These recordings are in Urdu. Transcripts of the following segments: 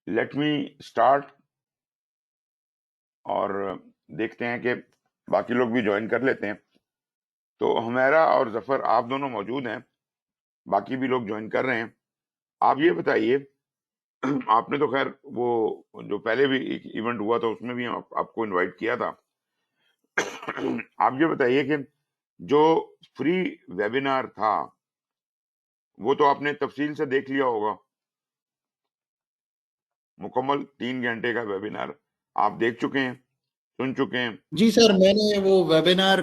لیٹ می اسٹارٹ، اور دیکھتے ہیں کہ باقی لوگ بھی جوائن کر لیتے ہیں. تو ہمیرا اور ظفر آپ دونوں موجود ہیں، باقی بھی لوگ جوائن کر رہے ہیں. آپ یہ بتائیے، آپ نے تو خیر وہ جو پہلے بھی ایک ایونٹ ہوا تھا اس میں بھی آپ کو انوائٹ کیا تھا. آپ یہ بتائیے کہ جو فری ویبینار تھا وہ تو آپ نے تفصیل سے دیکھ لیا ہوگا. مکمل 3 گھنٹے کا ویبینار آپ دیکھ چکے ہیں، سن چکے ہیں. جی سر، میں نے وہ ویبینار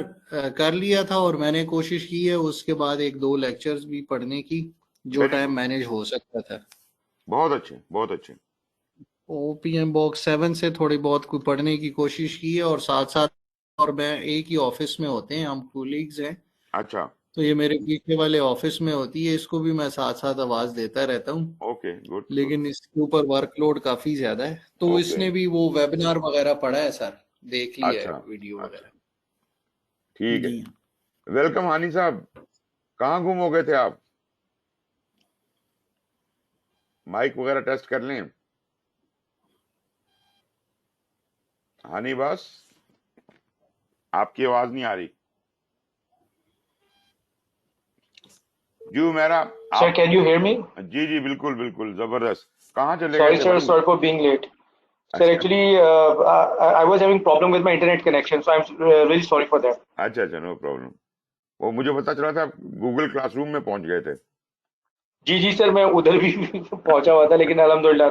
کر لیا تھا، اور میں نے کوشش کی ہے اس کے بعد 1-2 لیکچرز بھی پڑھنے کی جو ویری ٹائم گڈ، مینیج ہو سکتا تھا. بہت اچھے بہت اچھے. او پی ایم باکس 7 سے تھوڑی بہت کوئی پڑھنے کی کوشش کی ہے، اور ساتھ ساتھ اور میں ایک ہی آفس میں ہوتے ہیں، ہم کولیگز ہیں، اچھا، تو یہ میرے پیچھے والے آفس میں ہوتی ہے، اس کو بھی میں ساتھ ساتھ آواز دیتا رہتا ہوں. Okay, good good. لیکن اس کے اوپر ورک لوڈ کافی زیادہ ہے، تو اس اوکے، نے بھی وہ ویبینار وغیرہ پڑھا ہے سر، دیکھ لیا ہے اچھا ویڈیو اچھا، وغیرہ. ٹھیک ہے. جی ویلکم ہانی صاحب، کہاں گم ہو گئے تھے آپ؟ مائک وغیرہ ٹیسٹ کر لیں. ہانی باس، آپ کی آواز نہیں آ رہی. جو میرا Sir, آپ، can you hear me? جی جی بالکل بالکل زبردست. کہاں چلے گئے Sorry, تھے sir. بھائی؟ Sorry for being late. Sir, اچھا actually, I was having problem with my internet connection, so I'm really sorry for that. اچھا اچھا، نو پرابلم. وہ مجھے پتا چلا تھا آپ گوگل کلاس روم میں پہنچ گئے تھے. جی سر، میں ادھر بھی پہنچا ہوا تھا، لیکن الحمدللہ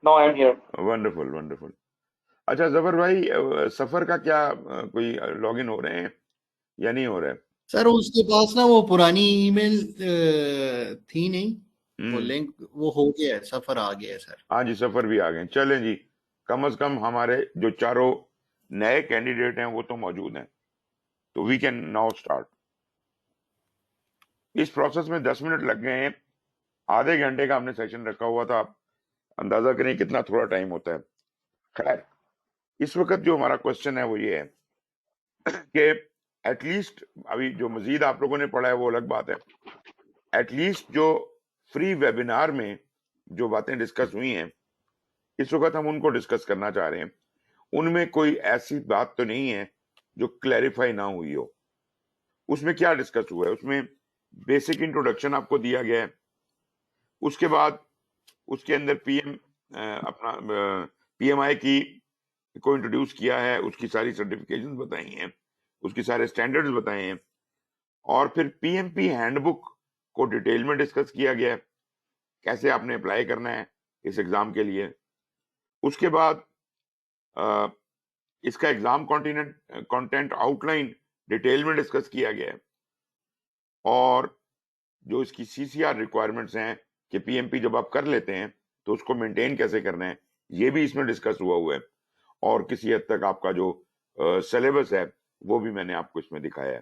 now I'm here. Wonderful wonderful. اچھا ظفر بھائی، سفر کا کیا کوئی لاگ ان ہو رہے ہیں یا نہیں ہو رہے؟ سر، اس کے پاس نا وہ پرانی ای میل تھی نہیں، وہ ہوں، لنک وہ ہو گیا ہے، سفر آ گیا ہے سر. ہاں جی، سفر بھی آ گئے. چلیں جی، کم از کم ہمارے جو چاروں نئے کینڈیڈیٹ ہیں وہ تو موجود ہیں، تو وی کین ناؤ اسٹارٹ. اس پروسیس میں 10 منٹ لگ گئے ہیں. آدھے گھنٹے کا ہم نے سیشن رکھا ہوا تھا. آپ اندازہ کریں کتنا تھوڑا ٹائم ہوتا ہے. خیر، اس وقت جو ہمارا کوشچن ہے وہ یہ ہے کہ ایٹ لیسٹ ابھی جو مزید آپ لوگوں نے پڑھا ہے وہ الگ بات ہے. ایٹ لیسٹ جو فری ویبینار میں جو باتیں ڈسکس ہوئی ہیں اس وقت ہم ان کو ڈسکس کرنا چاہ رہے ہیں. ان میں کوئی ایسی بات تو نہیں ہے جو کلیریفائی نہ ہوئی ہو. اس میں کیا ڈسکس ہوا ہے؟ اس میں بیسک انٹروڈکشن آپ کو دیا گیا ہے. اس کے بعد اس کے اندر اپنا پی ایم آئی کی کو انٹروڈیوس کیا ہے، اس کی ساری سرٹیفکیشن بتائی ہیں، اس کی سارے اسٹینڈرڈز بتائے ہیں، اور پھر پی ایم پی ہینڈ بک کو ڈیٹیل میں ڈسکس کیا گیا ہے، کیسے آپ نے اپلائی کرنا ہے اس ایگزام کے لیے. اس کے بعد اس کا exam content out line detail میں ڈسکس کیا گیا ہے، اور جو اس کی سی سی آر ریکوائرمنٹس ہیں کہ پی ایم پی جب آپ کر لیتے ہیں تو اس کو مینٹین کیسے کرنا ہے یہ بھی اس میں ڈسکس ہوا ہے. اور کسی حد تک آپ کا جو سلیبس ہے وہ بھی میں نے آپ کو اس میں دکھایا ہے.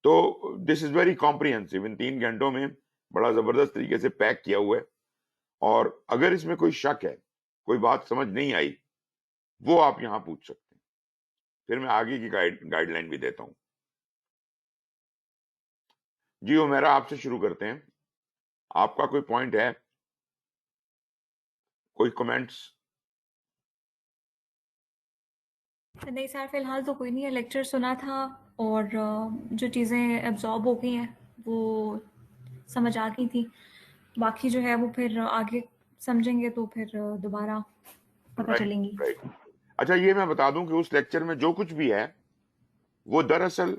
تو دس از ویری کمپریہنسو. ان 3 گھنٹوں میں بڑا زبردست طریقے سے پیک کیا ہوا ہے. اور اگر اس میں کوئی شک ہے، کوئی بات سمجھ نہیں آئی، وہ آپ یہاں پوچھ سکتے ہیں، پھر میں آگے کی گائیڈ لائن بھی دیتا ہوں. جی عمیرہ، آپ سے شروع کرتے ہیں. آپ کا کوئی پوائنٹ ہے، کوئی کمنٹس؟ نہیں سر، فی الحال تو کوئی نہیں ہے. لیکچر سنا تھا اور جو چیزیں ایبزارب ہو گئی ہیں وہ سمجھ آ گئی تھی. باقی جو ہے وہ پھر آگے سمجھیں گے تو پھر دوبارہ پتہ رائٹ چلیں گی. رائٹ. اچھا، یہ میں بتا دوں کہ اس لیکچر میں جو کچھ بھی ہے وہ دراصل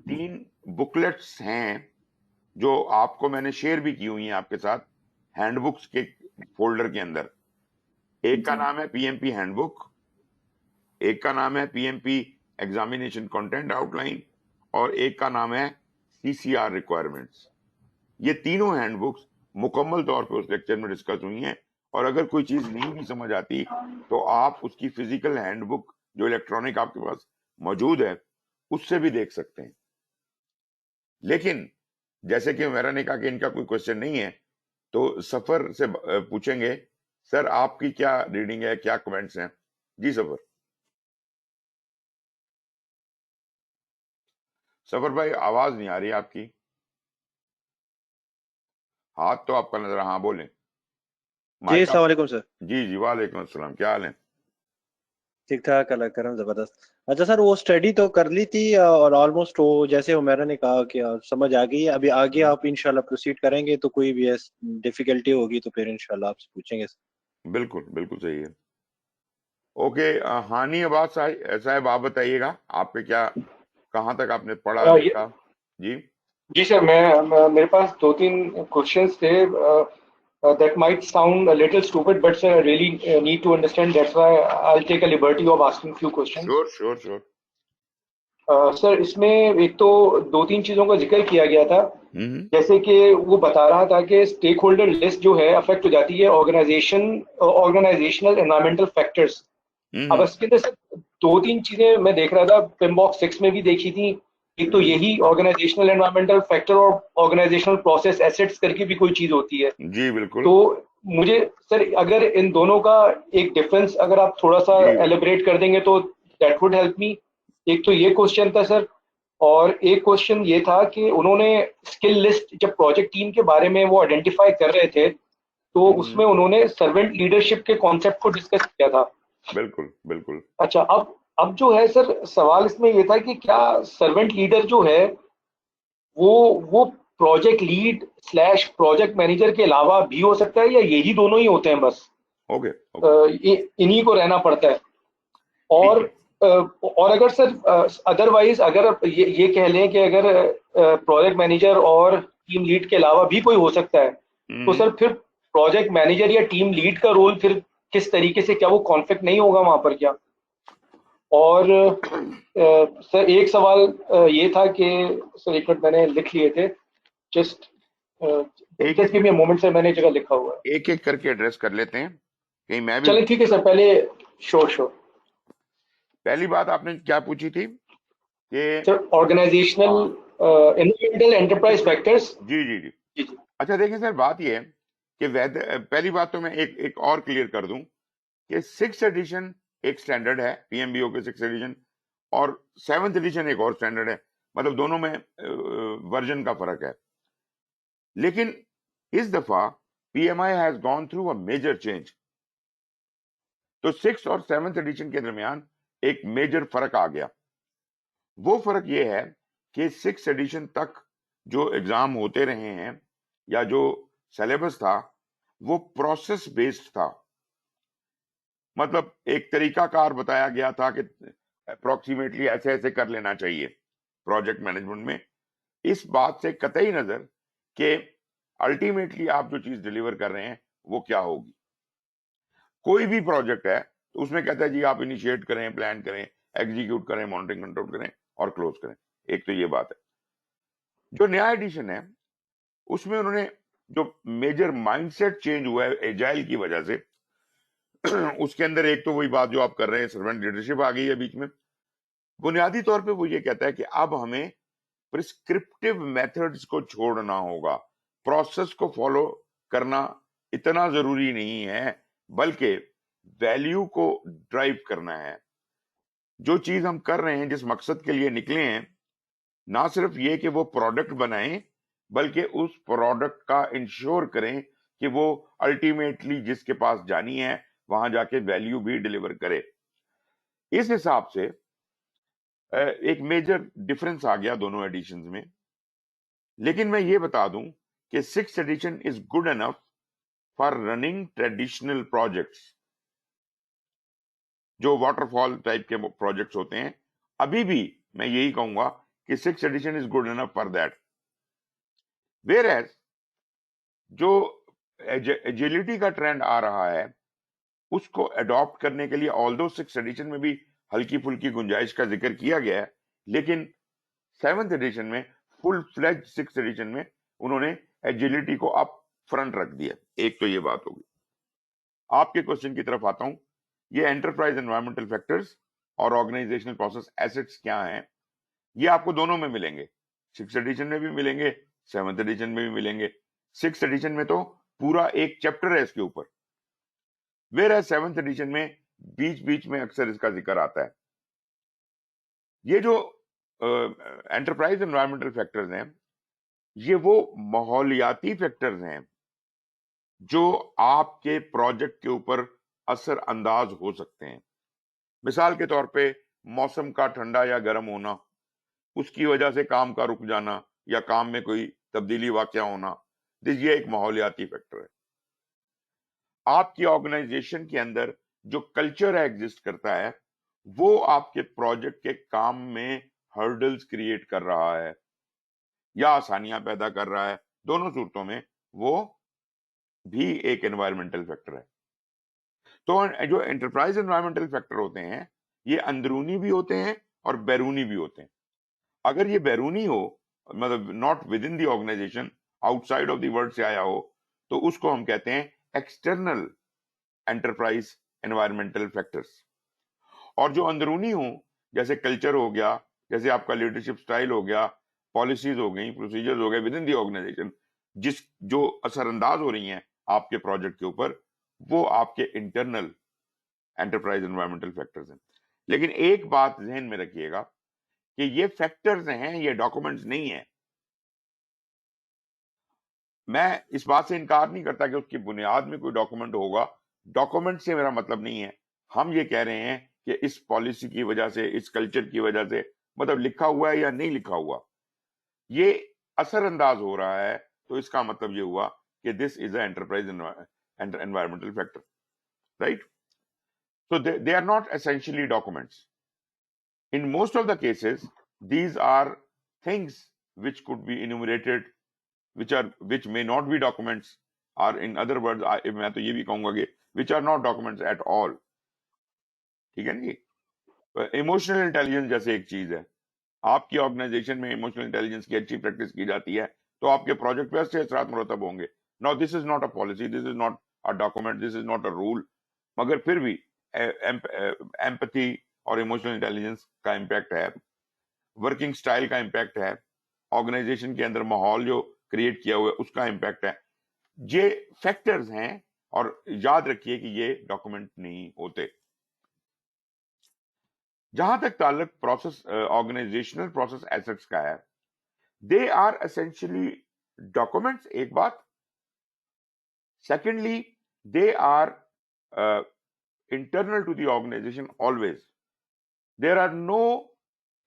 3 بکلیٹس ہیں جو آپ کو میں نے شیئر بھی کی ہوئی ہیں آپ کے ساتھ ہینڈ بکس کے فولڈر کے اندر. ایک کا جی نام ہے پی ایم پی ہینڈ بک، ایک کا نام ہے P M P examination content آؤٹ لائن، اور ایک کا نام ہے سی سی آر ریکوائرمنٹس. یہ تینوں ہینڈ بکس مکمل طور پہ اس لیکچر میں ڈسکس ہوئی ہیں. اور اگر کوئی چیز نہیں بھی سمجھ آتی تو آپ اس کی فزیکل ہینڈ بک جو الیکٹرانک آپ کے پاس موجود ہے اس سے بھی دیکھ سکتے ہیں. لیکن جیسے کہ میرا نے کہا کہ ان کا کوئی کوشچن نہیں ہے تو سفر سے پوچھیں گے، سر آپ کی کیا ریڈنگ ہے، کیا کمنٹس ہیں؟ جی سفر بھائی، آواز نہیں آ رہی آپ کی. ہاتھ تو آپ کا نظر، ہاں بولیں. جی مائک السلام آپ. علیکم سر. جی جی وعلیکم السلام, کیا حال ہے؟ ٹھیک ٹھاک, اللہ کرم, زبردست. اچھا سر, وہ اسٹڈی تو کر لی تھی اور آلموسٹ وہ جیسے عمیرہ نے کہا کہ سمجھ آ گئی ہے. ابھی آگے آپ انشاءاللہ پروسیڈ کریں گے تو کوئی بھی ڈیفیکلٹی ہوگی تو پھر انشاءاللہ آپ سے پوچھیں گے. بالکل بالکل صحیح ہے. اوکے, ہانی عباس صاحب آپ بتائیے گا, آپ کے کیا, کہاں تک آپ نے پڑھا لکھا؟ جی جی سر, میرے پاس 2-3 questions تھے that might sound a little stupid, but sir, I really need to understand. That's why I'll take a liberty of asking few questions. شور شور شور. سر, اس میں ایک تو 2-3 چیزوں کا ذکر کیا گیا تھا, ہوں جیسے کہ وہ بتا رہا تھا کہ اسٹیک ہولڈر لسٹ جو ہے افیکٹ ہو جاتی ہے آرگنائزیشنل انوائرمنٹل فیکٹرز. اب اس کے اندر سر 2-3 چیزیں میں دیکھ رہا تھا, پم باکس 6 میں بھی دیکھی تھی. ایک تو یہی آرگنائزیشنل انوائرمنٹل فیکٹر اور آرگنائزیشنل پروسیس ایسٹس کر کے بھی کوئی چیز ہوتی ہے. جی بالکل. تو مجھے سر اگر ان دونوں کا ایک ڈفرنس اگر آپ تھوڑا سا جی ایلیبریٹ کر دیں گے تو دیٹ وڈ ہیلپ می. ایک تو یہ کوشچن تھا سر, اور ایک کوشچن یہ تھا کہ انہوں نے اسکل لسٹ جب پروجیکٹ ٹیم کے بارے میں وہ آئیڈینٹیفائی کر رہے تھے تو اس میں انہوں نے سرونٹ لیڈرشپ کے کانسیپٹ کو ڈسکس کیا تھا. بالکل بالکل. اچھا, اب جو ہے سر سوال اس میں یہ تھا کہ کیا سرونٹ لیڈر جو ہے وہ پروجیکٹ لیڈ / پروجیکٹ مینیجر کے علاوہ بھی ہو سکتا ہے, یا یہی دونوں ہی ہوتے ہیں بس, اوکے انہی کو رہنا پڑتا ہے؟ ٹھیک ہے. اور اگر سر ادروائز اگر یہ کہہ لیں کہ اگر پروجیکٹ مینیجر اور ٹیم لیڈ کے علاوہ بھی کوئی ہو سکتا ہے تو سر پھر پروجیکٹ مینیجر یا ٹیم لیڈ کا رول پھر کس طریقے سے, کیا وہ کانفلکٹ نہیں ہوگا وہاں پر کیا؟ اور سر ایک سوال یہ تھا کہ سر ایک منٹ میں نے لکھ لیے تھے, جسٹ گیو می مومنٹ سر, میں نے جگہ لکھا ہوا ہے. ایک ایک کر کے ایڈریس کر لیتے ہیں, کہیں میں بھی. چلیں ٹھیک ہے سر, پہلے شور. پہلی بات آپ نے کیا پوچھی تھی کہ سر آرگنائزیشنل انوائرمنٹل انٹرپرائز فیکٹرز. جی جی جی. جی جی اچھا دیکھیں سر, بات یہ ہے کہ پہلی بات تو میں ایک اور کلیئر کر دوں کہ 6th ایڈیشن ایک سٹینڈرڈ ہے, پی ایم بی او کے 6th ایڈیشن, اور 7th ایڈیشن ایک اور سٹینڈرڈ ہے, مطلب دونوں میں ورژن کا فرق ہے. لیکن اس دفعہ P M I has gone through a major change, تو 6th اور 7th ایڈیشن کے درمیان ایک میجر فرق آ گیا. وہ فرق یہ ہے کہ 6th ایڈیشن تک جو ایگزام ہوتے رہے ہیں یا جو سلیبس تھا وہ پروسیس بیسڈ تھا, مطلب ایک طریقہ کار بتایا گیا تھا کہ اپروکسیمیٹلی ایسے ایسے کر لینا چاہیے پروجیکٹ مینجمنٹ میں, اس بات سے قطعی نظر کہ الٹیمیٹلی آپ جو چیز ڈیلیور کر رہے ہیں وہ کیا ہوگی. کوئی بھی پروجیکٹ ہے تو اس میں کہتا ہے جی آپ انیشیٹ کریں, پلان کریں, ایگزیکیوٹ کریں, مانیٹرنگ کنٹرول کریں اور کلوز کریں. ایک تو یہ بات ہے. جو نیا ایڈیشن ہے اس میں انہوں نے جو میجر مائنڈ سیٹ چینج ہوا ہے ایجائل کی وجہ سے, اس کے اندر ایک تو وہی بات جو آپ کر رہے ہیں, سرونٹ لیڈرشپ آ گئی ہے بیچ میں. بنیادی طور پہ وہ یہ کہتا ہے کہ اب ہمیں پرسکرپٹیو میتھڈز کو چھوڑنا ہوگا, پروسیس کو فالو کرنا اتنا ضروری نہیں ہے, بلکہ ویلیو کو ڈرائیو کرنا ہے. جو چیز ہم کر رہے ہیں, جس مقصد کے لیے نکلے ہیں, نہ صرف یہ کہ وہ پروڈکٹ بنائیں بلکہ اس پروڈکٹ کا انشور کریں کہ وہ الٹیمیٹلی جس کے پاس جانی ہے وہاں جا کے ویلیو بھی ڈیلیور کرے. اس حساب سے ایک میجر ڈفرنس آ گیا دونوں ایڈیشنز میں. لیکن میں یہ بتا دوں کہ 6th addition is good enough for running traditional projects, جو واٹر فال ٹائپ کے پروجیکٹس ہوتے ہیں. ابھی بھی میں یہی کہوں گا کہ 6th addition is good enough for that. Where as جو ایجیلٹی کا ٹرینڈ آ رہا ہے اس کو اڈاپٹ کرنے کے لیے, آلدو 6th ایڈیشن میں بھی ہلکی پھلکی گنجائش کا ذکر کیا گیا ہے, لیکن 7th ایڈیشن میں فل فلیج 6th ایڈیشن میں انہوں نے ایجیلٹی کو اپ فرنٹ رکھ دیا. ایک تو یہ بات ہوگی. آپ کے کوشچن کی طرف آتا ہوں. یہ انٹرپرائز انوائرمنٹل فیکٹرز اور آرگنائزیشنل پروسیس ایسٹس کیا ہیں, یہ آپ کو دونوں میں ملیں گے. 6th ایڈیشن میں بھی ملیں گے, 7th ایڈیشن میں بھی ملیں گے. 6th ایڈیشن میں تو پورا ایک چیپٹر ہے اس کے اوپر, ویئر ایز 7th ایڈیشن میں بیچ بیچ میں اکثر اس کا ذکر آتا ہے. یہ جو انٹرپرائز انوائرمنٹل فیکٹرز ہیں یہ وہ ماحولیاتی فیکٹرز ہیں جو آپ کے پروجیکٹ کے اوپر اثر انداز ہو سکتے ہیں. مثال کے طور پہ موسم کا ٹھنڈا یا گرم ہونا، اس کی وجہ سے کام کا رک جانا یا کام میں کوئی تبدیلی واقع ہونا، یہ ایک ماحولیاتی فیکٹر ہے. آپ کی آرگنائزیشن کے اندر جو کلچر ایگزسٹ کرتا ہے وہ آپ کے پروجیکٹ کے کام میں ہرڈلز کریٹ کر رہا ہے یا آسانیاں پیدا کر رہا ہے. دونوں صورتوں میں وہ بھی ایک انوائرمنٹل فیکٹر ہے. تو جو انٹرپرائز انوائرمنٹل فیکٹر ہوتے ہیں یہ اندرونی بھی ہوتے ہیں اور بیرونی بھی ہوتے ہیں. اگر یہ بیرونی ہو، مطلب not within the organisation, outside of the world سے آیا ہو، تو اس کو ہم کہتے ہیں ایکسٹرنل انٹرپرائز انوائرمنٹل فیکٹرز. اور جو اندرونی ہوں، جیسے کلچر ہو گیا، جیسے آپ کا لیڈرشپ سٹائل ہو گیا، پالیسیز ہو گئی، پروسیجرز ہو گئے ود ان دی آرگنائزیشن، جو اثر انداز ہو رہی ہیں آپ کے پروجیکٹ کے اوپر، وہ آپ کے انٹرنل انٹرپرائز انوائرمنٹل فیکٹرز ہیں. لیکن ایک بات ذہن میں رکھیے گا کہ یہ فیکٹرز ہیں، یہ ڈاکومنٹس نہیں ہیں. میں اس بات سے انکار نہیں کرتا کہ اس کی بنیاد میں کوئی ڈاکومنٹ ہوگا. ڈاکومنٹ سے میرا مطلب نہیں ہے. ہم یہ کہہ رہے ہیں کہ اس پالیسی کی وجہ سے، اس کلچر کی وجہ سے، مطلب لکھا ہوا ہے یا نہیں لکھا ہوا، یہ اثر انداز ہو رہا ہے، تو اس کا مطلب یہ ہوا کہ this is a enterprise environmental factor, right? So they are not essentially documents. In most of the cases, these are things which could be enumerated, which may not be documents, or in other words, میں تو یہ بھی کہوں گا کہ which are not documents at all. ٹھیک ہے نا جی؟ ایموشنل انٹیلیجنس جیسے ایک چیز ہے، آپ کی آرگنائزیشن میں ایموشنل انٹیلیجنس کی اچھی پریکٹس کی جاتی ہے تو آپ کے پروجیکٹ پہ اچھے اثرات مرتب ہوں گے. Now this is not a policy, this is not a document, this is not a rule. مگر پھر بھی ایمپتھی اور ایموشنل انٹیلیجنس کا امپیکٹ ہے، ورکنگ سٹائل کا امپیکٹ ہے، آرگنائزیشن کے اندر ماحول جو کریٹ کیا ہوا ہے اس کا امپیکٹ ہے. یہ فیکٹرز ہیں اور یاد رکھیے کہ یہ ڈاکومنٹ نہیں ہوتے. جہاں تک تعلق پروسیس آرگنائزیشنل پروسیس ایسٹس کا ہے، دے آر اسینشلی ڈاکومنٹس، ایک بات. Secondly they are internal to the organization always. There are no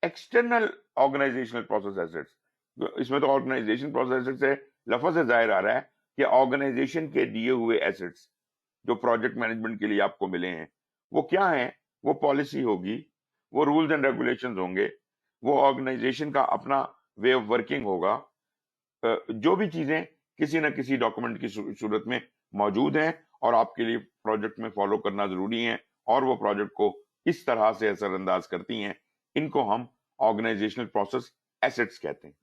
external organizational process assets. اس میں تو organization process assets سے لفظ سے ظاہر آ رہا ہے کہ organization کے دیے ہوئے assets جو project management کے لیے آپ کو ملے ہیں وہ کیا ہیں؟ وہ policy ہوگی، وہ rules and regulations ہوں گے، وہ organization کا اپنا way of working ہوگا. جو بھی چیزیں کسی نہ کسی ڈاکومنٹ کی صورت میں موجود ہیں اور آپ کے لیے پروجیکٹ میں فالو کرنا ضروری ہیں اور وہ پروجیکٹ کو اس طرح سے اثر انداز کرتی ہیں، ان کو ہم آرگنائزیشنل پروسیس ایسٹس کہتے ہیں.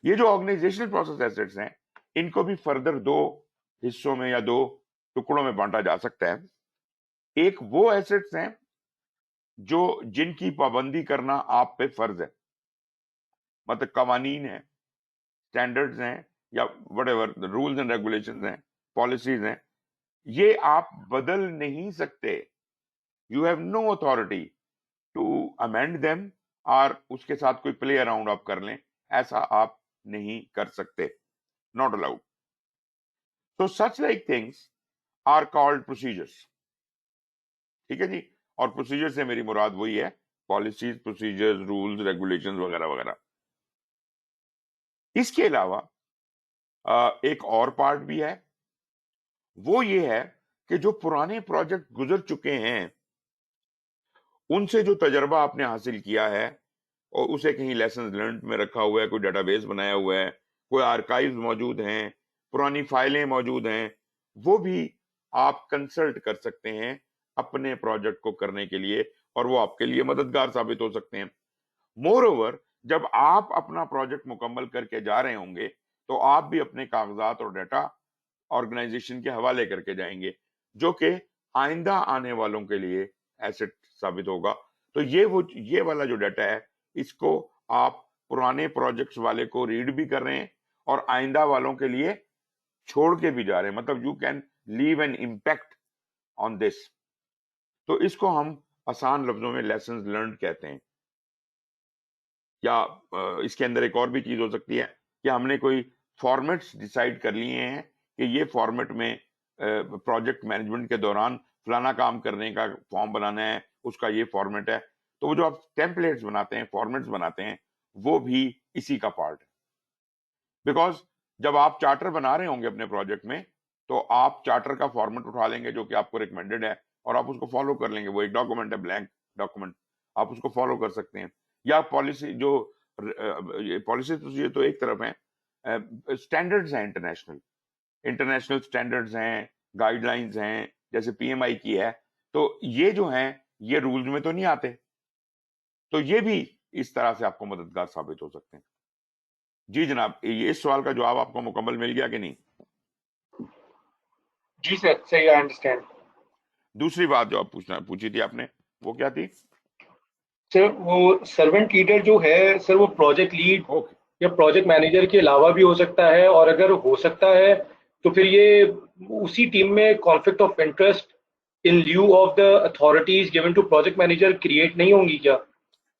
یہ جو آرگنائزیشنل پروسیس ایسٹس ہیں ان کو بھی فردر دو حصوں میں یا دو ٹکڑوں میں بانٹا جا سکتا ہے. ایک وہ ایسٹس ہیں جن کی پابندی کرنا آپ پہ فرض ہے، مطلب قوانین ہیں، اسٹینڈرڈز ہیں، یا whatever rules and regulations ہیں، پالیسیز ہیں، یہ آپ بدل نہیں سکتے. You have no authority to amend them, اور اس کے ساتھ کوئی پلے اراؤنڈ آپ کر لیں، ایسا آپ نہیں کر سکتے. Not allowed. So such like things are called procedures. ٹھیک ہے جی؟ اور پروسیجر سے میری مراد وہی ہے پالیسیز، پروسیجرز، رولز، ریگولیشنز وغیرہ وغیرہ. اس کے علاوہ ایک اور پارٹ بھی ہے، وہ یہ ہے کہ جو پرانے پروجیکٹ گزر چکے ہیں ان سے جو تجربہ آپ نے حاصل کیا ہے اور اسے کہیں لیسنز لرنڈ میں رکھا ہوا ہے، کوئی ڈیٹا بیس بنایا ہوا ہے، کوئی آرکائیوز موجود ہیں، پرانی فائلیں موجود ہیں، وہ بھی آپ کنسلٹ کر سکتے ہیں اپنے پروجیکٹ کو کرنے کے لیے اور وہ آپ کے لیے مددگار ثابت ہو سکتے ہیں. مور اوور جب آپ اپنا پروجیکٹ مکمل کر کے جا رہے ہوں گے تو آپ بھی اپنے کاغذات اور ڈیٹا آرگنائزیشن کے حوالے کر کے جائیں گے جو کہ آئندہ آنے والوں کے لیے ایسٹ ثابت ہوگا. تو یہ والا جو ڈیٹا ہے اس کو آپ پرانے پروجیکٹس والے کو ریڈ بھی کر رہے ہیں اور آئندہ والوں کے لیے چھوڑ کے بھی جا رہے ہیں، مطلب you can leave an impact on this. تو اس کو ہم آسان لفظوں میں لیسنز لرنڈ کہتے ہیں. یا اس کے اندر ایک اور بھی چیز ہو سکتی ہے کہ ہم نے کوئی فارمیٹس ڈیسائیڈ کر لیے ہیں کہ یہ فارمیٹ میں پروجیکٹ مینجمنٹ کے دوران فلانا کام کرنے کا فارم بنانا ہے، اس کا یہ فارمیٹ ہے. تو وہ جو آپ ٹیمپلیٹس بناتے ہیں، فارمیٹس بناتے ہیں، وہ بھی اسی کا پارٹ ہے. بیکاز جب آپ چارٹر بنا رہے ہوں گے اپنے پروجیکٹ میں تو آپ چارٹر کا فارمیٹ اٹھا لیں گے جو کہ آپ کو ریکمینڈڈ ہے اور آپ اس کو فالو کر لیں گے. وہ ایک ڈاکومنٹ ہے، بلینک ڈاکومنٹ، آپ اس کو فالو کر سکتے ہیں. یا پالیسی جو پالیسی تو ایک طرف ہیں، اسٹینڈرڈز ہیں، انٹرنیشنل اسٹینڈرڈز ہیں، گائیڈ لائنز ہیں، جیسے پی ایم آئی کی ہے. تو یہ جو ہیں یہ رولز میں تو نہیں آتے، تو یہ بھی اس طرح سے آپ کو مددگار ثابت ہو سکتے ہیں. جی جناب، یہ اس سوال کا جواب آپ کو مکمل مل گیا کہ نہیں؟ جی سر، صحیح، آئی انڈرسٹینڈ. دوسری بات جو آپ پوچھی تھی آپ نے، وہ کیا تھی؟ سر وہ سرونٹ لیڈر جو ہے سر، وہ پروجیکٹ لیڈ اوکے، یا پروجیکٹ مینیجر کے علاوہ بھی ہو سکتا ہے، اور اگر ہو سکتا ہے تو پھر یہ اسی ٹیم میں conflict of interest in lieu of the authorities given to project manager create نہیں ہوں گی کیا؟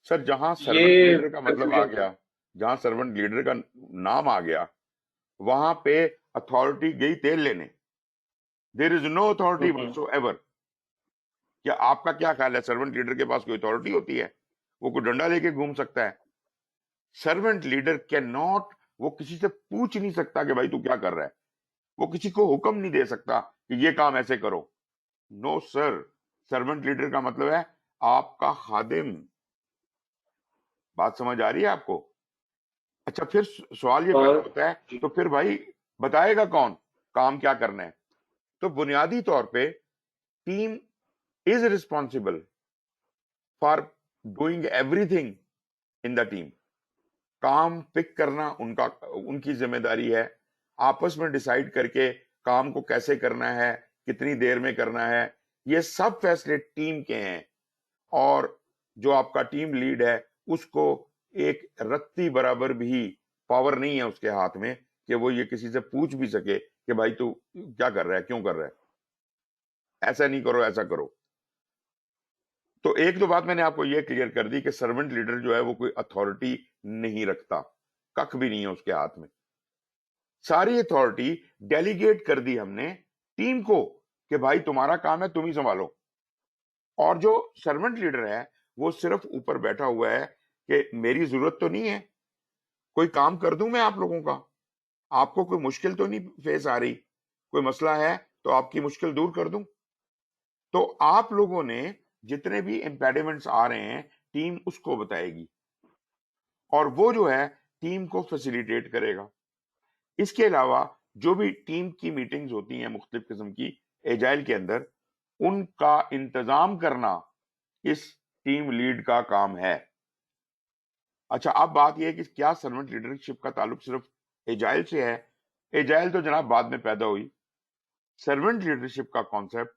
سر جہاں سرونٹ یہ لیڈر کا مطلب آ کنفیوژن. گیا، جہاں سرونٹ لیڈر کا نام آ گیا، وہاں پہ اتھارٹی گئی تیل لینے. دیر از نو اتھارٹی وٹس ایور. کیا آپ کا کیا خیال ہے سرونٹ لیڈر کے پاس کوئی اتھارٹی ہوتی ہے؟ وہ کوئی ڈنڈا لے کے گھوم سکتا ہے؟ سرونٹ لیڈر کین ناٹ، وہ کسی سے پوچھ نہیں سکتا کہ بھائی تو کیا کر رہا ہے. وہ کسی کو حکم نہیں دے سکتا کہ یہ کام ایسے کرو. نو سر، سرونٹ لیڈر کا مطلب ہے آپ کا خادم. بات سمجھ آ رہی ہے آپ کو؟ اچھا، پھر سوال یہ پیدا ہوتا ہے تو پھر بھائی بتائے گا کون کام کیا کرنا ہے؟ تو بنیادی طور پہ team is responsible for doing everything in the team. کام پک کرنا ان کی ذمہ داری ہے. آپس میں ڈیسائیڈ کر کے کام کو کیسے کرنا ہے، کتنی دیر میں کرنا ہے، یہ سب فیصلے ٹیم کے ہیں. اور جو آپ کا ٹیم لیڈ ہے اس کو ایک رتی برابر بھی پاور نہیں ہے اس کے ہاتھ میں کہ وہ یہ کسی سے پوچھ بھی سکے کہ بھائی تو کیا کر رہا ہے، کیوں کر رہا ہے، ایسا نہیں کرو، ایسا کرو. تو ایک دو بات میں نے آپ کو یہ کلیئر کر دی کہ سرونٹ لیڈر جو ہے وہ کوئی اتھارٹی نہیں رکھتا، کخ بھی نہیں ہے اس کے ہاتھ میں. ساری اتھارٹی ڈیلیگیٹ کر دی ہم نے ٹیم کو کہ بھائی تمہارا کام ہے، تم ہی سنبھالو. اور جو سرونٹ لیڈر ہے وہ صرف اوپر بیٹھا ہوا ہے کہ میری ضرورت تو نہیں ہے، کوئی کام کر دوں میں آپ لوگوں کا، آپ کو کوئی مشکل تو نہیں فیس آ رہی، کوئی مسئلہ ہے تو آپ کی مشکل دور کر دوں. تو آپ لوگوں نے جتنے بھی امپیڈیمنٹس آ رہے ہیں ٹیم اس کو بتائے گی اور وہ جو ہے ٹیم کو فیسیلیٹیٹ کرے گا. اس کے علاوہ جو بھی ٹیم کی میٹنگز ہوتی ہیں مختلف قسم کی ایجائل کے اندر، ان کا انتظام کرنا اس ٹیم لیڈ کا کام ہے. اچھا، اب بات یہ ہے کہ کیا سرونٹ لیڈرشپ کا تعلق صرف ایجائل سے ہے؟ ایجائل تو جناب بعد میں پیدا ہوئی. سرونٹ لیڈرشپ کا کانسیپٹ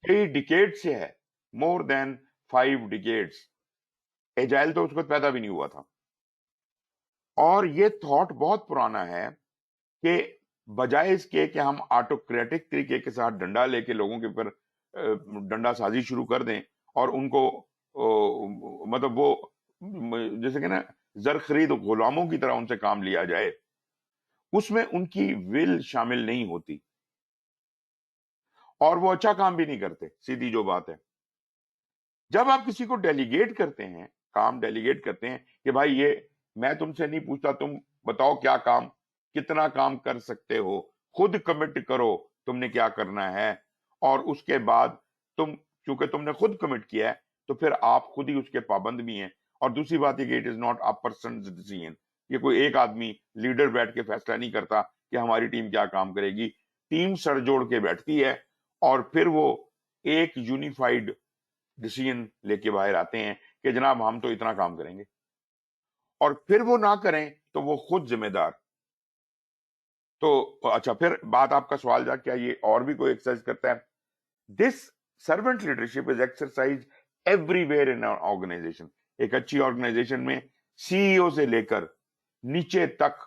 کئی ڈیکیڈ سے ہے، مور دین 5 ڈیکیڈز. ایجائل تو اس وقت پیدا بھی نہیں ہوا تھا. اور یہ تھاٹ بہت پرانا ہے کہ بجائے اس کے کہ ہم آٹوکریٹک طریقے کے ساتھ ڈنڈا لے کے لوگوں کے اوپر ڈنڈا سازی شروع کر دیں اور ان کو مطلب وہ جیسے کہ نا زر خرید غلاموں کی طرح ان سے کام لیا جائے، اس میں ان کی ول شامل نہیں ہوتی اور وہ اچھا کام بھی نہیں کرتے. سیدھی جو بات ہے، جب آپ کسی کو ڈیلیگیٹ کرتے ہیں، کام ڈیلیگیٹ کرتے ہیں کہ بھائی یہ میں تم سے نہیں پوچھتا، تم بتاؤ کیا کام، کتنا کام کر سکتے ہو، خود کمٹ کرو تم نے کیا کرنا ہے، اور اس کے بعد چونکہ تم نے خود کمٹ کیا ہے تو پھر آپ خود ہی اس کے پابند بھی ہیں. اور دوسری بات یہ کہ it is not a person's decision, یہ کوئی ایک آدمی لیڈر بیٹھ کے فیصلہ نہیں کرتا کہ ہماری ٹیم کیا کام کرے گی. ٹیم سر جوڑ کے بیٹھتی ہے اور پھر وہ ایک یونیفائڈ ڈیسیژن لے کے باہر آتے ہیں کہ جناب ہم تو اتنا کام کریں گے، اور پھر وہ نہ کریں تو وہ خود ذمہ دار. تو اچھا، پھر بات آپ کا سوال کیا یہ اور بھی کوئی ایکسرسائز کرتا ہے؟ This servant leadership is exercise everywhere in organization. ایک اچھی آرگنائزیشن میں سی ای او سے لے کر نیچے تک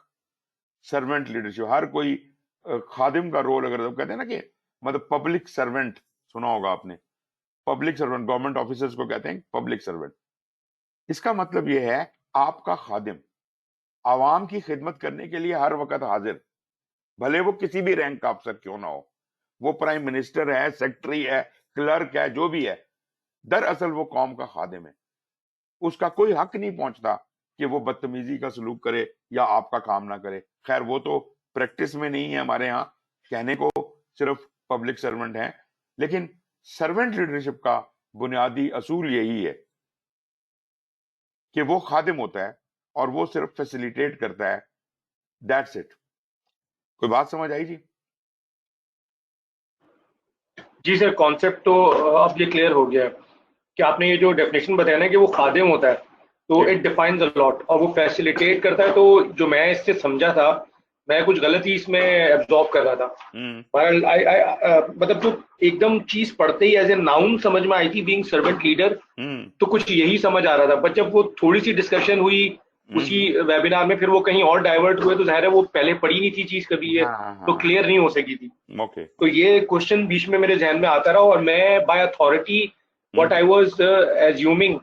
سرونٹ لیڈرشپ، ہر کوئی خادم کا رول. اگر کہتے ہیں نا کہ مطلب پبلک سرونٹ، سنا ہوگا آپ نے، پبلک سرونٹ، گورنمنٹ آفیسرز کو کہتے ہیں پبلک سرونٹ. اس کا مطلب یہ ہے آپ کا خادم عوام کی خدمت کرنے کے لیے ہر وقت حاضر، بھلے وہ کسی بھی رینک کا افسر کیوں نہ ہو, وہ پرائم منسٹر ہے, سیکٹری ہے, کلرک ہے, جو بھی ہے, دراصل وہ قوم کا خادم ہے. اس کا کوئی حق نہیں پہنچتا کہ وہ بدتمیزی کا سلوک کرے یا آپ کا کام نہ کرے. خیر وہ تو پریکٹس میں نہیں ہے ہمارے ہاں, کہنے کو صرف پبلک سرونٹ ہیں, لیکن سرونٹ لیڈرشپ کا بنیادی اصول یہی ہے کہ وہ خادم ہوتا ہے اور وہ صرف فیسیلیٹیٹ کرتا ہے. That's it. کوئی بات سمجھ آئی جی؟ جی سر, کانسیپٹ تو اب یہ کلیئر ہو گیا ہے کہ آپ نے یہ جو ڈیفینیشن بتایا نا کہ وہ خادم ہوتا ہے, تو اٹ ڈیفائنز اے لاٹ, اور وہ فیسیلیٹیٹ کرتا ہے. تو جو میں اس سے سمجھا تھا, میں کچھ غلط ہی اس میں ایبزارب کر رہا تھا. مطلب جو ایک دم چیز پڑھتے ہی ایز اے ناؤن سمجھ میں آئی تھی, بینگ سرونٹ لیڈر, تو کچھ یہی سمجھ آ رہا تھا. بٹ جب وہ تھوڑی سی ڈسکشن ہوئی اسی ویبینار میں, پھر وہ کہیں اور ڈائیورٹ ہوئے, تو ظاہر ہے وہ پہلے پڑھی نہیں تھی چیز کبھی, یہ تو کلیئر نہیں ہو سکی تھی. تو یہ کوشچن بیچ میں میرے ذہن میں آتا رہا, اور میں by authority what I was assuming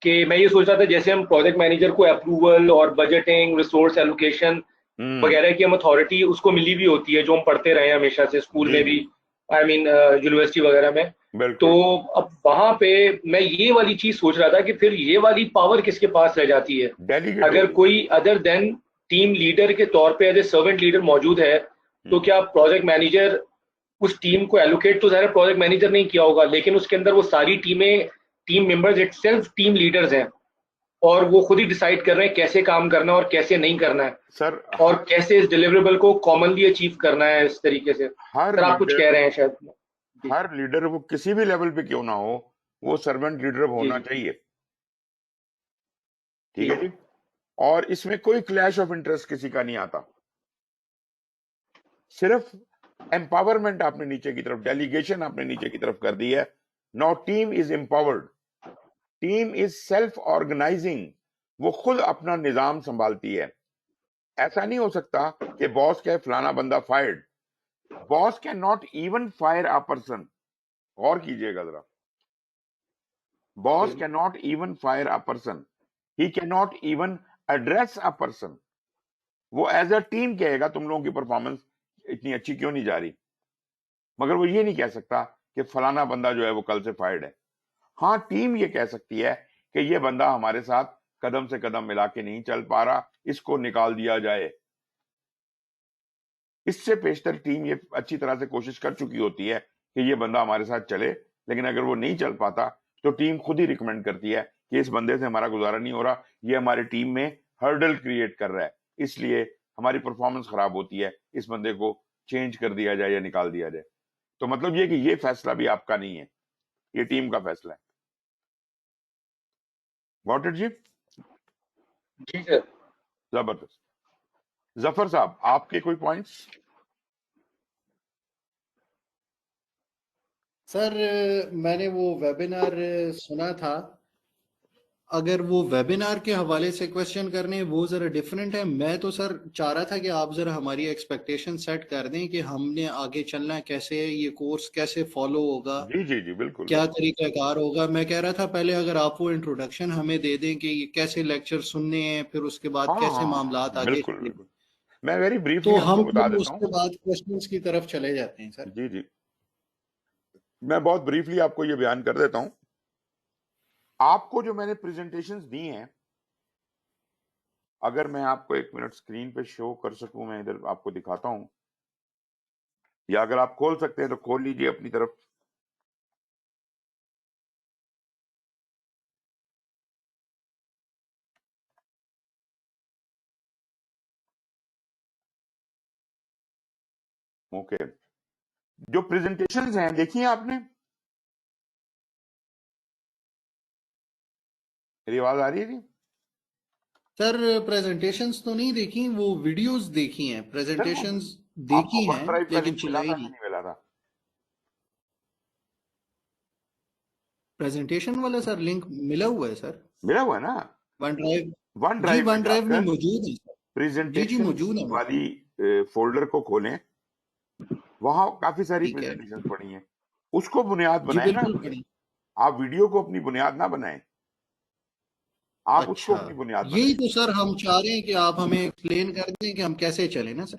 کہ میں یہ سوچ رہا تھا جیسے ہم پروجیکٹ مینیجر کو اپروول اور بجٹنگ, ریسورس ایلوکیشن وغیرہ کی ہم اتھارٹی اس کو ملی بھی ہوتی ہے, جو ہم پڑھتے رہے ہیں ہمیشہ سے اسکول میں بھی, آئی مین یونیورسٹی وغیرہ میں. تو اب وہاں پہ میں یہ والی چیز سوچ رہا تھا کہ پھر یہ والی پاور کس کے پاس رہ جاتی ہے اگر کوئی ادر دین ٹیم لیڈر کے طور پہ ایز اے سرونٹ لیڈر موجود ہے. تو کیا پروجیکٹ مینیجر اس ٹیم کو ایلوکیٹ تو ظاہر پروجیکٹ مینیجر نہیں کیا ہوگا, لیکن اس کے اندر وہ ساری team members it self team leaders ہیں, اور وہ خود ہی ڈیسائیڈ کر رہے ہیں کیسے کام کرنا ہے اور کیسے نہیں کرنا ہے, سر, اور کیسے اس ڈیلیوریبل کو کامنلی اچیو کرنا ہے اس طریقے سے. سر آپ کچھ کہہ رہے ہیں شاید. ہر لیڈر وہ کسی بھی لیول پہ کیوں نہ ہو, وہ سرونٹ لیڈر ہونا چاہیے. ٹھیک ہے جی. اور اس میں کوئی کلیش آف انٹرسٹ کسی کا نہیں آتا, صرف امپاورمنٹ آپ نے نیچے کی طرف, ڈیلیگیشن آپ نے نیچے کی طرف کر دی ہے. No team is empowered, team is self organizing, وہ خود اپنا نظام سنبھالتی ہے. ایسا نہیں ہو سکتا کہ باس کہے فلانا بندہ fired. Boss can not even fire a person. غور کیجئے گا ذرا, boss can not even fire a person, he can not even address a person. وہ ایز اے ٹیم کہے گا تم لوگوں کی پرفارمنس اتنی اچھی کیوں نہیں جا رہی, مگر وہ یہ نہیں کہہ سکتا کہ فلانا بندہ جو ہے وہ کل سے فائرڈ ہے. ہاں ٹیم یہ کہہ سکتی ہے کہ یہ بندہ ہمارے ساتھ قدم سے قدم ملا کے نہیں چل پا رہا, اس کو نکال دیا جائے. اس سے پیشتر ٹیم یہ اچھی طرح سے کوشش کر چکی ہوتی ہے کہ یہ بندہ ہمارے ساتھ چلے, لیکن اگر وہ نہیں چل پاتا تو ٹیم خود ہی ریکمینڈ کرتی ہے کہ اس بندے سے ہمارا گزارا نہیں ہو رہا, یہ ہمارے ٹیم میں ہرڈل کریٹ کر رہا ہے, اس لیے ہماری پرفارمنس خراب ہوتی ہے, اس بندے کو چینج کر دیا جائے یا نکال دیا جائے. تو مطلب یہ کہ یہ فیصلہ بھی آپ کا نہیں ہے, یہ ٹیم کا فیصلہ ہے. واٹ اٹ جی؟ جی سر, زبردست. ظفر صاحب آپ کے کوئی پوائنٹس؟ سر میں نے وہ ویبینار سنا تھا, اگر وہ ویبینار کے حوالے سے کوشچن کرنے وہ ذرا ڈیفرنٹ ہے. میں تو سر چاہ رہا تھا کہ آپ ذرا ہماری ایکسپیکٹیشن سیٹ کر دیں کہ ہم نے آگے چلنا ہے کیسے, یہ کورس کیسے فالو ہوگا, جی بالکل, کیا طریقہ کار ہوگا. میں کہہ رہا تھا پہلے اگر آپ وہ انٹروڈکشن ہمیں دے دیں کہ یہ کیسے لیکچر سننے ہیں, پھر اس کے بعد کیسے معاملات آگے بالکل. میں ویری تو بریفلی آپ ہم کو بتا پھر اس دیتا ہوں. کے بعد کوشچنز کی طرف چلے جاتے ہیں سر. جی میں بہت بریفلی آپ کو یہ بیان کر دیتا ہوں. آپ کو جو میں نے پریزنٹیشنز دی ہیں, اگر میں آپ کو 1 منٹ اسکرین پہ شو کر سکوں, میں ادھر آپ کو دکھاتا ہوں, یا اگر آپ کھول سکتے ہیں تو کھول لیجئے اپنی طرف. اوکے, جو پریزنٹیشنز ہیں دیکھی ہیں آپ نے؟ میری آواز آ رہی ہے جی؟ سر پریزنٹیشنز تو نہیں دیکھی, وہ ویڈیوز دیکھی ہیں. پریزنٹیشنز دیکھی ہیں لیکن چلائی نہیں. ملا تھا پریزنٹیشن والا سر لنک ملا ہوا ہے سر, ملا ہوا ہے نا ون ڈرائیو. ون جی ڈرائیو ون ڈرائیو میں موجود ہے سر. پریزنٹیشن موجود ہے. والی فولڈر کو کھولیں, وہاں کافی ساری ٹھیک ہے پریزنٹیشن پڑی ہیں, اس کو بنیاد جی بنائیں نا. بالکل پڑھی. آپ ویڈیو کو اپنی بنیاد نہ بنائیں, آپ اس کو اچھا اپنی بنیاد یہی بنائیں. تو سر ہم چاہ رہے ہیں کہ آپ ہمیں ایکسپلین کر دیں کہ ہم کیسے چلیں نا سر.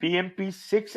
PMP6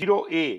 0A।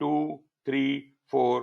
2 3 4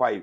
5।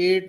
8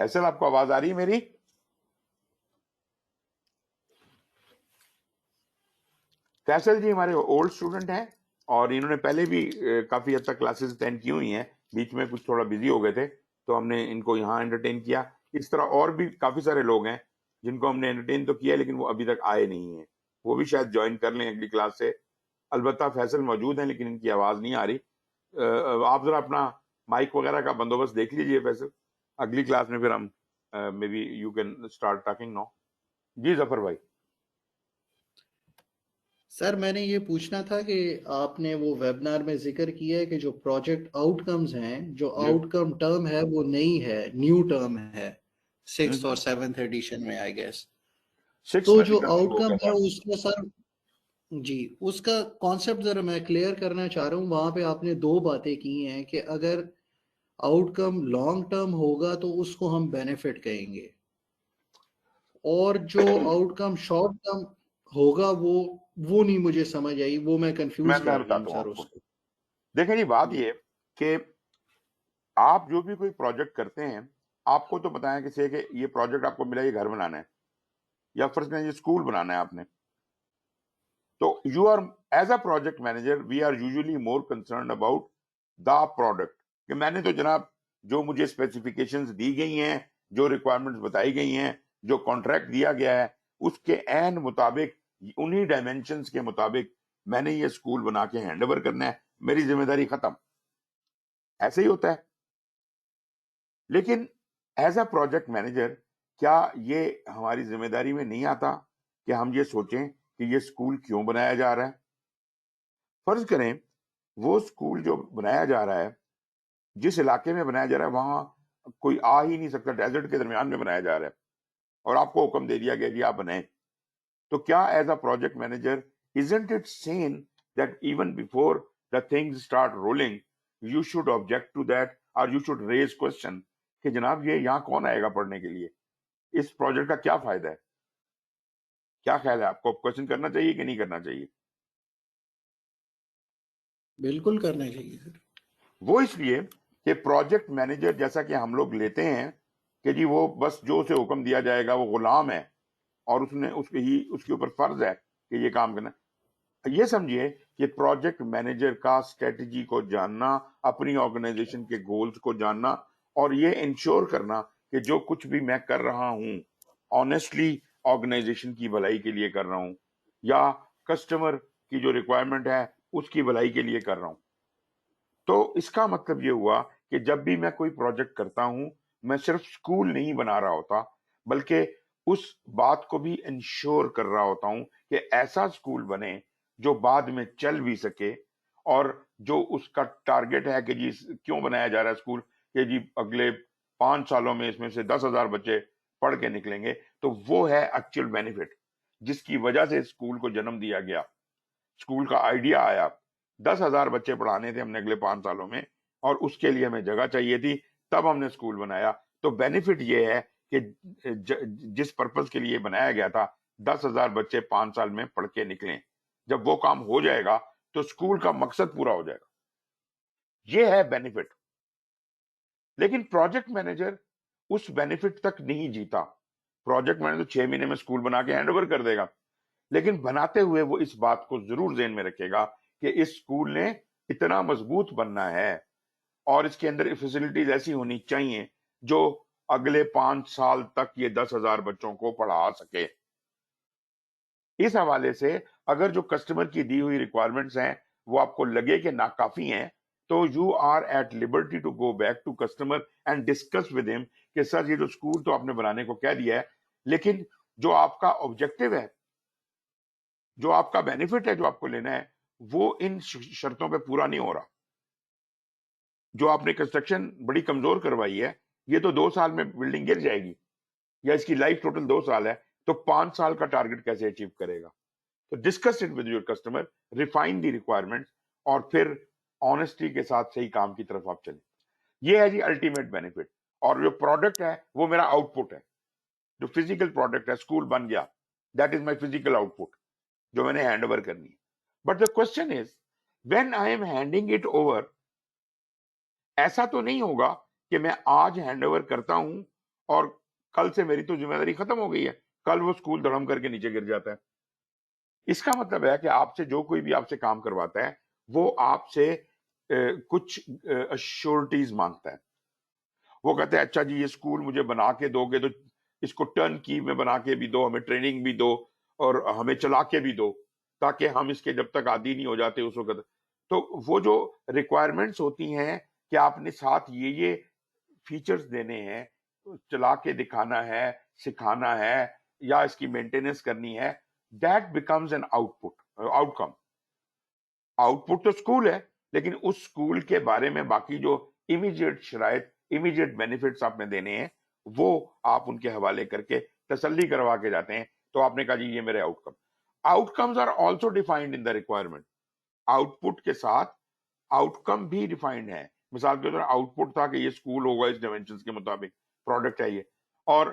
فیصل آپ کو آواز آ رہی ہے میری؟ فیصل جی ہمارے اولڈ اسٹوڈنٹ ہیں اور انہوں نے پہلے بھی کافی حد تک کلاسز اٹینڈ کی ہوئی ہیں, بیچ میں کچھ تھوڑا بزی ہو گئے تھے تو ہم نے ان کو یہاں انٹرٹین کیا. اس طرح اور بھی کافی سارے لوگ ہیں جن کو ہم نے انٹرٹین تو کیا لیکن وہ ابھی تک آئے نہیں ہیں, وہ بھی شاید جوائن کر لیں اگلی کلاس سے. البتہ فیصل موجود ہیں لیکن ان کی آواز نہیں آ رہی. آپ ذرا اپنا مائک وغیرہ کا بندوبست دیکھ لیجئے فیصل, اگلی کلاس میں پھر ہم may be you can start talking now. جی ظفر بھائی. سر میں نے یہ پوچھنا تھا کہ آپ نے وہ ویبنار میں ذکر کیا ہے کہ جو پروجیکٹ آؤٹ کمز ہیں, جو جی آؤٹ کم ٹرم ہے وہ نئی ہے, نیو ٹرم ہے 6th اور 7th ایڈیشن میں آئی گیس. سکس تو میں بھی جو کنفرم آؤٹ ہو کم گیا ہے تھا. اس کا سر جی اس کا کانسیپٹ ذرا میں کلیئر کرنا چاہ رہا ہوں. وہاں پہ آپ نے دو باتیں کی ہیں کہ اگر آؤٹ کم لانگ ٹرم ہوگا تو اس کو ہم بینیفٹ کہیں گے, اور جو آؤٹ کم شارٹ ٹرم ہوگا وہ نہیں مجھے سمجھ آئی, وہ میں کنفیوز میں کر رہا ہوں بتاتا ہوں سر آپ کو. اس کو. دیکھیں جی بات جی یہ کہ آپ جو بھی کوئی پروجیکٹ کرتے ہیں, آپ کو تو بتائیں کہ سے کہ یہ پروجیکٹ آپ کو ملا, یہ گھر بنانا ہے یا فرض کریں یہ اسکول بنانا ہے آپ نے, تو you are as a project manager we are usually more concerned about the product, کہ میں نے تو جناب جو مجھے اسپیسیفکیشنز دی گئی ہیں, جو ریکوائرمنٹس بتائی گئی ہیں, جو کانٹریکٹ دیا گیا ہے اس کے عین مطابق, انہی ڈائمینشنز کے مطابق میں نے یہ اسکول بنا کے ہینڈ اوور کرنا ہے, میری ذمہ داری ختم. ایسے ہی ہوتا ہے. لیکن ایز اے پروجیکٹ مینیجر کیا یہ ہماری ذمہ داری میں نہیں آتا کہ ہم یہ سوچیں کہ یہ اسکول کیوں بنایا جا رہا ہے؟ فرض کریں وہ اسکول جو بنایا جا رہا ہے, جس علاقے میں بنایا جا رہا ہے وہاں کوئی آ ہی نہیں سکتا, ڈیزرٹ کے درمیان میں بنایا جا رہا ہے اور آپ کو حکم دے دیا گیا جی آپ بنائیں, تو کیا as a project manager isn't it sane that even before the things start rolling you should object to that or you should raise question کہ جناب یہ یہاں کون آئے گا پڑھنے کے لیے, اس پروجیکٹ کا کیا فائدہ ہے؟ کیا خیال ہے آپ کو, کوشچن کرنا چاہیے کہ نہیں کرنا چاہیے؟ بالکل کرنا چاہیے سر. وہ اس لیے کہ پروجیکٹ مینیجر جیسا کہ ہم لوگ لیتے ہیں کہ جی وہ بس جو اسے حکم دیا جائے گا وہ غلام ہے اور اس کے اوپر فرض ہے کہ یہ کام کرنا. یہ سمجھیے کہ پروجیکٹ مینیجر کا اسٹریٹجی کو جاننا, اپنی آرگنائزیشن کے گولز کو جاننا اور یہ انشور کرنا کہ جو کچھ بھی میں کر رہا ہوں آنیسٹلی آرگنائزیشن کی بھلائی کے لیے کر رہا ہوں یا کسٹمر کی جو ریکوائرمنٹ ہے اس کی بھلائی کے لیے کر رہا ہوں. تو اس کا مطلب یہ ہوا کہ جب بھی میں کوئی پروجیکٹ کرتا ہوں میں صرف اسکول نہیں بنا رہا ہوتا بلکہ اس بات کو بھی انشور کر رہا ہوتا ہوں کہ ایسا اسکول بنے جو بعد میں چل بھی سکے, اور جو اس کا ٹارگٹ ہے کہ جی کیوں بنایا جا رہا ہے اسکول, کہ جی اگلے 5 سالوں میں اس میں سے 10,000 بچے پڑھ کے نکلیں گے, تو وہ ہے ایکچوئل بینیفٹ جس کی وجہ سے اسکول کو جنم دیا گیا, اسکول کا آئیڈیا آیا. 10,000 بچے پڑھانے تھے ہم نے اگلے 5 سالوں میں اور اس کے لیے ہمیں جگہ چاہیے تھی, تب ہم نے اسکول بنایا. تو بینیفٹ یہ ہے کہ جس پرپز کے لیے بنایا گیا تھا 10,000 بچے 5 سال میں پڑھ کے نکلیں, جب وہ کام ہو جائے گا تو اسکول کا مقصد پورا ہو جائے گا. یہ ہے بینیفٹ. لیکن پروجیکٹ مینیجر اس بینیفٹ تک نہیں جیتا. پروجیکٹ مینیجر 6 مہینے میں اسکول بنا کے ہینڈ اوور کر دے گا, لیکن بناتے ہوئے وہ اس بات کو ضرور ذہن میں رکھے گا کہ اس اسکول نے اتنا مضبوط بننا ہے اور اس کے اندر فیسلٹیز ایسی ہونی چاہیے جو اگلے 5 سال تک یہ 10,000 بچوں کو پڑھا سکے. اس حوالے سے اگر جو کسٹمر کی دی ہوئی ریکوائرمنٹس ہیں وہ آپ کو لگے کہ ناکافی ہیں تو you are at liberty to go back to customer and discuss with ہم کہ سر یہ جو اسکول تو آپ نے بنانے کو کہہ دیا ہے لیکن جو آپ کا آبجیکٹو ہے, جو آپ کا بینیفٹ ہے جو آپ کو لینا ہے, وہ ان شرطوں پہ پورا نہیں ہو رہا. جو آپ نے کنسٹرکشن بڑی کمزور کروائی ہے, یہ تو 2 سال میں بلڈنگ گر جائے گی یا اس کی لائف ٹوٹل 2 سال ہے, تو 5 سال کا ٹارگٹ کیسے اچیو کرے گا؟ تو discuss it with your customer, refine the requirement اور پھر آنےسٹی کے ساتھ صحیح کام کی طرف آپ چلیں. یہ ہے جی الٹیمیٹ بینیفٹ. اور جو پروڈکٹ ہے وہ میرا آؤٹ پٹ ہے. جو فزیکل پروڈکٹ ہے, اسکول بن گیا, that is my physical out put جو میں نے ہینڈ اوور کرنی ہے. But the question is when I am handing it over, ایسا تو نہیں ہوگا کہ میں آج ہینڈ اوور کرتا ہوں اور کل سے میری تو ذمہ داری ختم ہو گئی ہے, کل وہ اسکول دھڑم کر کے نیچے گر جاتا ہے. اس کا مطلب ہے کہ آپ سے جو کوئی بھی آپ سے کام کرواتا ہے وہ آپ سے کچھ اشورٹیز مانگتا ہے. وہ کہتے ہیں اچھا جی یہ اسکول مجھے بنا کے دو گے تو اس کو ٹرن کی میں بنا کے بھی دو, ہمیں ٹریننگ بھی دو اور ہمیں چلا کے بھی دو, تاکہ ہم اس کے جب تک عادی نہیں ہو جاتے اس وقت. تو وہ جو ریکوائرمنٹس ہوتی ہیں کہ آپ نے ساتھ یہ فیچرز دینے ہیں, چلا کے دکھانا ہے, سکھانا ہے یا اس کی مینٹیننس کرنی ہے, that becomes an out come. Out put تو اسکول ہے, لیکن اس اسکول کے بارے میں باقی جو امیجیٹ شرائط, امیجیٹ بینیفٹس آپ نے دینے ہیں وہ آپ ان کے حوالے کر کے تسلی کروا کے جاتے ہیں. تو آپ نے کہا جی یہ میرے outcome. Outcomes are also defined in the requirement. Output کے ساتھ آؤٹ کم بھی ڈیفائنڈ ہے. مثال کے طور پر آؤٹ پٹ تھا کہ یہ اسکول ہوگا اس ڈائمینشنز کے مطابق, پروڈکٹ چاہیے, اور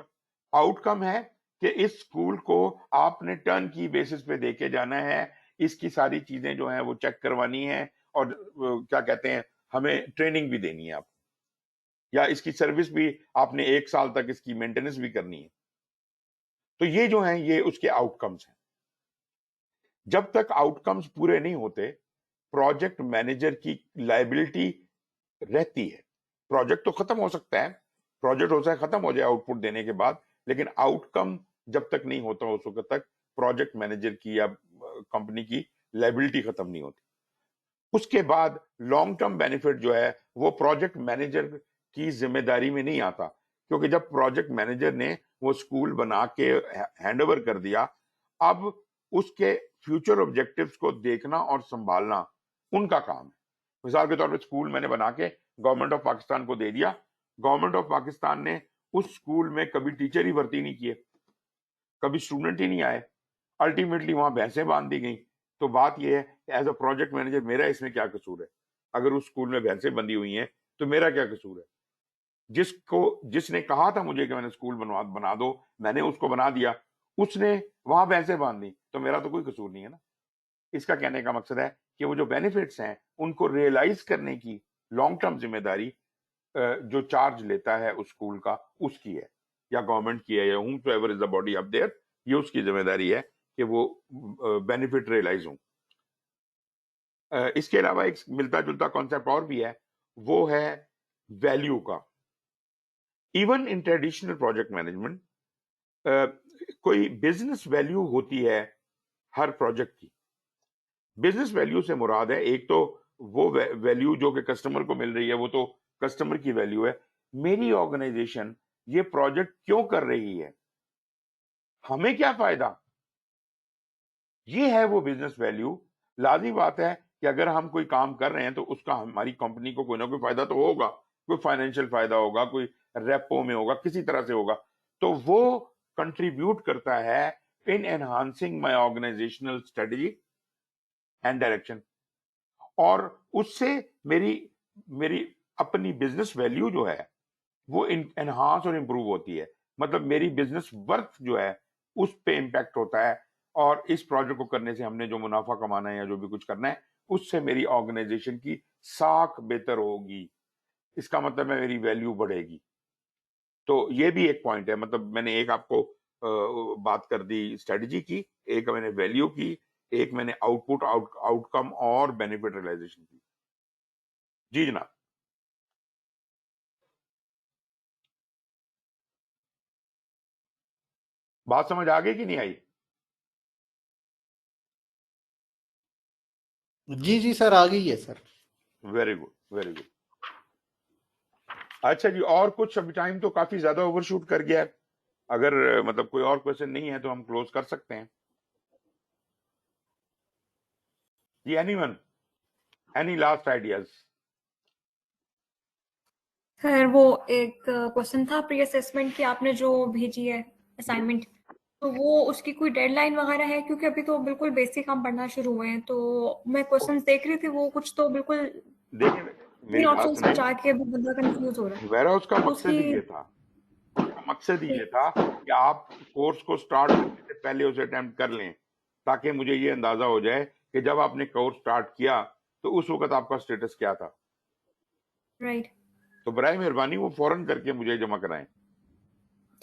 آؤٹ کم ہے کہ اس اسکول کو آپ نے ٹرن کی بیسس پہ دے کے جانا ہے, اس کی ساری چیزیں جو ہیں وہ چیک کروانی ہے, اور کیا کہتے ہیں ہمیں ٹریننگ بھی دینی ہے آپ, یا اس کی سروس بھی آپ نے 1 سال تک اس کی مینٹیننس بھی کرنی ہے. تو یہ جو ہیں یہ اس کے آؤٹ کمز ہیں. جب تک آؤٹ کمز پورے نہیں ہوتے پروجیکٹ مینیجر کی لائبلٹی رہتی ہے. پروجیکٹ تو ختم ہو سکتا ہے, پروجیکٹ ہو سکتا ہے ختم ہو جائے آؤٹ پٹ دینے کے بعد, لیکن آؤٹ کم جب تک نہیں ہوتا اس وقت تک پروجیکٹ مینیجر کی یا کمپنی کی لائبلٹی ختم نہیں ہوتی. اس کے بعد لانگ ٹرم بینیفٹ جو ہے وہ پروجیکٹ مینیجر کی ذمہ داری میں نہیں آتا, کیونکہ جب پروجیکٹ مینیجر نے وہ اسکول بنا کے ہینڈ اوور کر دیا, اب اس کے فیوچر آبجیکٹیوز کو دیکھنا اور سنبھالنا ان کا کام ہے. مثال کے طور پہ اسکول میں نے بنا کے گورنمنٹ آف پاکستان کو دے دیا, گورنمنٹ آف پاکستان نے اس اسکول میں کبھی ٹیچر ہی بھرتی نہیں کیے, کبھی اسٹوڈنٹ ہی نہیں آئے, الٹیمیٹلی وہاں بھینسیں باندھ دی گئیں. تو بات یہ ہے ایز اے پروجیکٹ مینیجر میرا اس میں کیا قصور ہے؟ اگر اس اسکول میں بھینسیں بندھی ہوئی ہیں تو میرا کیا قصور ہے؟ جس نے کہا تھا مجھے کہ میں نے اسکول بنا دو, میں نے اس کو بنا دیا, اس نے وہاں بھینسیں باندھ دی, تو میرا تو کوئی قصور نہیں ہے نا. اس کا کہنے کا مقصد ہے کہ وہ جو بینیفٹس ہیں ان کو ریئلائز کرنے کی لانگ ٹرم ذمہ داری جو چارج لیتا ہے اس اسکول کا اس کی ہے, یا گورنمنٹ کی ہے, یا whom so ever is the body up there, یہ اس کی ذمہ داری ہے کہ وہ بینیفٹ ریئلائز ہوں. اس کے علاوہ ایک ملتا جلتا کانسیپٹ اور بھی ہے, وہ ہے ویلیو کا. Even in traditional project management کوئی بزنس ویلیو ہوتی ہے ہر پروجیکٹ کی. بزنس ویلیو سے مراد ہے ایک تو وہ ویلیو جو کہ کسٹمر کو مل رہی ہے, وہ تو کسٹمر کی ویلیو ہے. میری آرگنائزیشن یہ پروجیکٹ کیوں کر رہی ہے, ہمیں کیا فائدہ, یہ ہے وہ بزنس ویلیو. لازمی بات ہے کہ اگر ہم کوئی کام کر رہے ہیں تو اس کا ہماری کمپنی کو کوئی نہ کوئی فائدہ تو ہوگا, کوئی فائنینشیل فائدہ ہوگا, کوئی ریپو میں ہوگا, کسی طرح سے ہوگا. تو وہ کنٹریبیوٹ کرتا ہے in enhancing my organizational strategy and direction, اور اس سے میری اپنی بزنس ویلیو جو ہے وہ انہانس اور امپروو ہوتی ہے. مطلب میری بزنس ورتھ جو ہے اس پہ امپیکٹ ہوتا ہے, اور اس پروجیکٹ کو کرنے سے ہم نے جو منافع کمانا ہے یا جو بھی کچھ کرنا ہے اس سے میری آرگنائزیشن کی ساکھ بہتر ہوگی. اس کا مطلب ہے میری ویلیو بڑھے گی. تو یہ بھی ایک پوائنٹ ہے. مطلب میں نے ایک آپ کو بات کر دی اسٹریٹجی کی, ایک میں نے ویلیو کی, ایک میں نے آؤٹ پٹ, آؤٹ کم اور بینیفٹ ریئلائزیشن کی. جی جناب. بات سمجھ آ گئی کہ نہیں آئی؟ جی جی سر آ گئی ہے sir. Very good, very good. اچھا جی, اور کچھ؟ ابھی ٹائم تو کافی زیادہ اوور شوٹ کر گیا ہے. اگر مطلب کوئی اور کوشچن نہیں ہے تو ہم کلوز کر سکتے ہیں. جی, anyone, any last ideas? خیر وہ ایک کوشچن تھا پری اسیسمنٹ کی آپ نے جو بھیجی ہے اسائنمنٹ, تو وہ اس کی کوئی ڈیڈ لائن وغیرہ ہے؟ کیونکہ ابھی تو بالکل بیسک ہم پڑھنا شروع ہوئے ہیں, تو میں کوشچنس دیکھ رہی تھی, وہ کچھ تو بالکل دیکھیں میری تین بات آپشنس پہ جا سنیں, کے بندہ کنفیوز ہو رہا ہے. میرا اس کا تو اس مقصد ہی کی یہ تھا, مقصد ہی یہ تھا کہ آپ کورس کو سٹارٹ کرنے سے پہلے اسے اٹیمپٹ کر لیں, تاکہ مجھے یہ اندازہ ہو جائے کہ جب آپ نے کورس سٹارٹ کیا تو اس وقت آپ کا سٹیٹس کیا تھا. رائٹ. تو برائے مہربانی وہ فوراً کر کے مجھے جمع کرائیں.